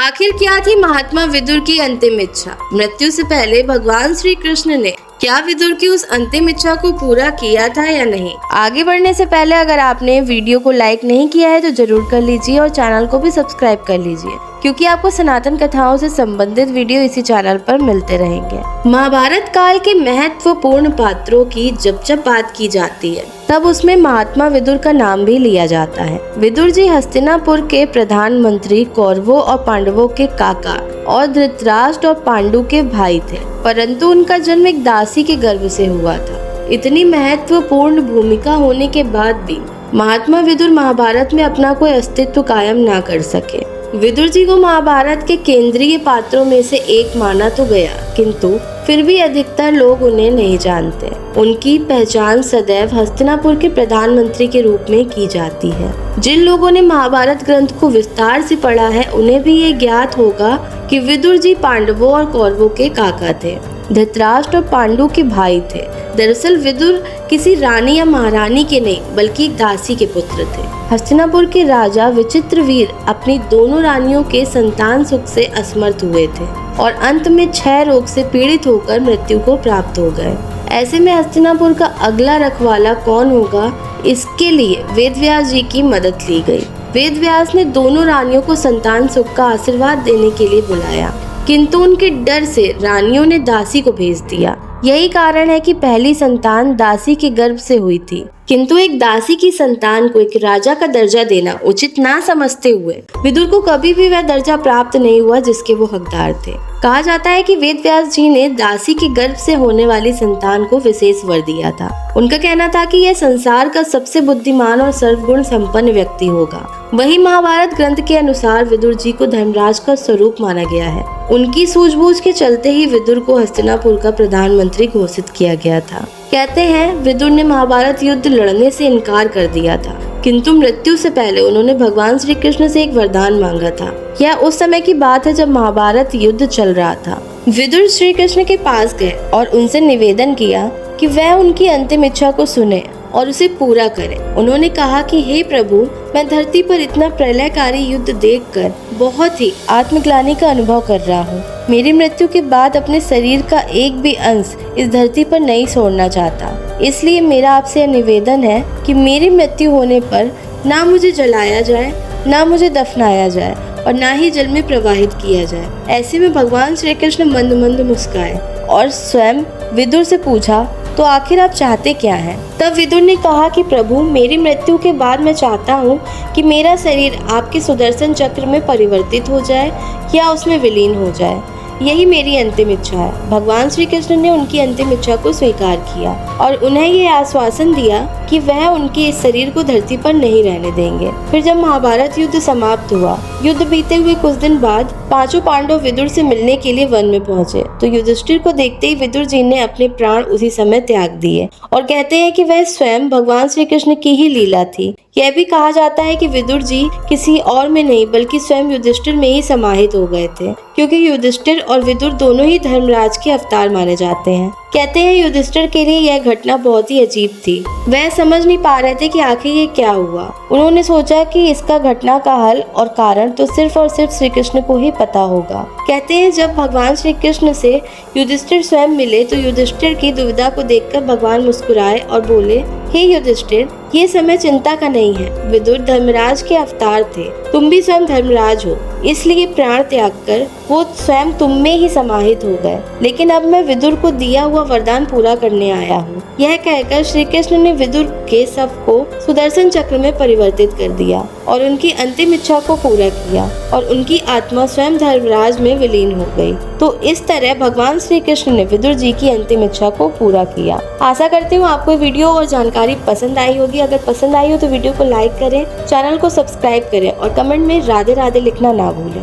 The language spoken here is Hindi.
आखिर क्या थी महात्मा विदुर की अंतिम इच्छा? मृत्यु से पहले भगवान श्री कृष्ण ने क्या विदुर की उस अंतिम इच्छा को पूरा किया था या नहीं? आगे बढ़ने से पहले अगर आपने वीडियो को लाइक नहीं किया है तो जरूर कर लीजिए और चैनल को भी सब्सक्राइब कर लीजिए, क्योंकि आपको सनातन कथाओं से संबंधित वीडियो इसी चैनल पर मिलते रहेंगे। महाभारत काल के महत्वपूर्ण पात्रों की जब बात की जाती है तब उसमें महात्मा विदुर का नाम भी लिया जाता है। विदुर जी हस्तिनापुर के प्रधानमंत्री, कौरवों और पांडवों के काका और धृतराष्ट्र और पांडु के भाई थे, परंतु उनका जन्म एक दासी के गर्भ से हुआ था। इतनी महत्वपूर्ण भूमिका होने के बाद भी महात्मा विदुर महाभारत में अपना कोई अस्तित्व कायम ना कर सके। विदुर जी को महाभारत के केंद्रीय पात्रों में से एक माना तो गया, किंतु फिर भी अधिकतर लोग उन्हें नहीं जानते। उनकी पहचान सदैव हस्तिनापुर के प्रधानमंत्री के रूप में की जाती है। जिन लोगों ने महाभारत ग्रंथ को विस्तार से पढ़ा है उन्हें भी ये ज्ञात होगा कि विदुर जी पांडवों और कौरवों के काका थे, धृतराष्ट्र और पांडु के भाई थे। दरअसल विदुर किसी रानी या महारानी के नहीं बल्कि एक दासी के पुत्र थे। हस्तिनापुर के राजा विचित्रवीर अपनी दोनों रानियों के संतान सुख से असमर्थ हुए थे और अंत में क्षय रोग से पीड़ित होकर मृत्यु को प्राप्त हो गए। ऐसे में हस्तिनापुर का अगला रखवाला कौन होगा, इसके लिए वेदव्यास जी की मदद ली गई। वेदव्यास ने दोनों रानियों को संतान सुख का आशीर्वाद देने के लिए बुलाया, किंतु उनके डर से रानियों ने दासी को भेज दिया। यही कारण है कि पहली संतान दासी के गर्भ से हुई थी, किंतु एक दासी की संतान को एक राजा का दर्जा देना उचित ना समझते हुए विदुर को कभी भी वह दर्जा प्राप्त नहीं हुआ जिसके वो हकदार थे। कहा जाता है कि वेदव्यास जी ने दासी के गर्भ से होने वाली संतान को विशेष वर दिया था। उनका कहना था कि यह संसार का सबसे बुद्धिमान और सर्वगुण संपन्न व्यक्ति होगा। वही महाभारत ग्रंथ के अनुसार विदुर जी को धर्मराज का स्वरूप माना गया है। उनकी सूझबूझ के चलते ही विदुर को हस्तिनापुर का प्रधानमंत्री घोषित किया गया था। कहते हैं विदुर ने महाभारत युद्ध लड़ने से इनकार कर दिया था, किंतु मृत्यु से पहले उन्होंने भगवान श्री कृष्ण से एक वरदान मांगा था। यह उस समय की बात है जब महाभारत युद्ध चल रहा था। विदुर श्री कृष्ण के पास गए और उनसे निवेदन किया कि वह उनकी अंतिम इच्छा को सुने और उसे पूरा करें। उन्होंने कहा कि हे प्रभु, मैं धरती पर इतना प्रलयकारी युद्ध देखकर बहुत ही आत्मग्लानि का अनुभव कर रहा हूँ। मेरी मृत्यु के बाद अपने शरीर का एक भी अंश इस धरती पर नहीं छोड़ना चाहता। इसलिए मेरा आपसे निवेदन है कि मेरी मृत्यु होने पर ना मुझे जलाया जाए, ना मुझे दफनाया जाए और ना ही जल में प्रवाहित किया जाए। ऐसे में भगवान श्री कृष्ण मंद मंद मुस्काए और स्वयं विदुर से पूछा, तो आखिर आप चाहते क्या हैं? तब विदुर ने कहा कि प्रभु, मेरी मृत्यु के बाद मैं चाहता हूँ कि मेरा शरीर आपके सुदर्शन चक्र में परिवर्तित हो जाए या उसमें विलीन हो जाए। यही मेरी अंतिम इच्छा है। भगवान श्री कृष्ण ने उनकी अंतिम इच्छा को स्वीकार किया और उन्हें ये आश्वासन दिया कि वह उनके इस शरीर को धरती पर नहीं रहने देंगे। फिर जब महाभारत युद्ध समाप्त हुआ, युद्ध बीते हुए कुछ दिन बाद पांचों पांडव विदुर से मिलने के लिए वन में पहुंचे तो युधिष्ठिर को देखते ही विदुर जी ने अपने प्राण उसी समय त्याग दिए और कहते हैं कि वह स्वयं भगवान श्री कृष्ण की ही लीला थी। यह भी कहा जाता है कि विदुर जी किसी और में नहीं बल्कि स्वयं युधिष्ठिर में ही समाहित हो गए थे, क्योंकि युधिष्ठिर और विदुर दोनों ही धर्मराज के अवतार माने जाते हैं। कहते हैं युधिष्ठिर के लिए यह घटना बहुत ही अजीब थी। वह समझ नहीं पा रहे थे कि आखिर ये क्या हुआ। उन्होंने सोचा कि इसका घटना का हल और कारण तो सिर्फ और सिर्फ श्री कृष्ण को ही पता होगा। कहते हैं जब भगवान श्री कृष्ण से युधिष्ठिर स्वयं मिले तो युधिष्ठिर की दुविधा को देखकर भगवान मुस्कुराए और बोले, हे युधिष्ठिर, ये समय चिंता का नहीं है। विदुर धर्मराज के अवतार थे, तुम भी स्वयं धर्मराज हो, इसलिए प्राण त्याग कर वो स्वयं तुम में ही समाहित हो गए। लेकिन अब मैं विदुर को दिया हुआ वरदान पूरा करने आया हूँ। यह कहकर श्री कृष्ण ने विदुर के शव को सुदर्शन चक्र में परिवर्तित कर दिया और उनकी अंतिम इच्छा को पूरा किया और उनकी आत्मा स्वयं धर्मराज में विलीन हो गई। तो इस तरह भगवान श्री कृष्ण ने विदुर जी की अंतिम इच्छा को पूरा किया। आशा करती हूँ आपको वीडियो और जानकारी पसंद आई होगी। अगर पसंद आई हो तो वीडियो को लाइक करें, चैनल को सब्सक्राइब करें और कमेंट में राधे राधे लिखना ना भूलें।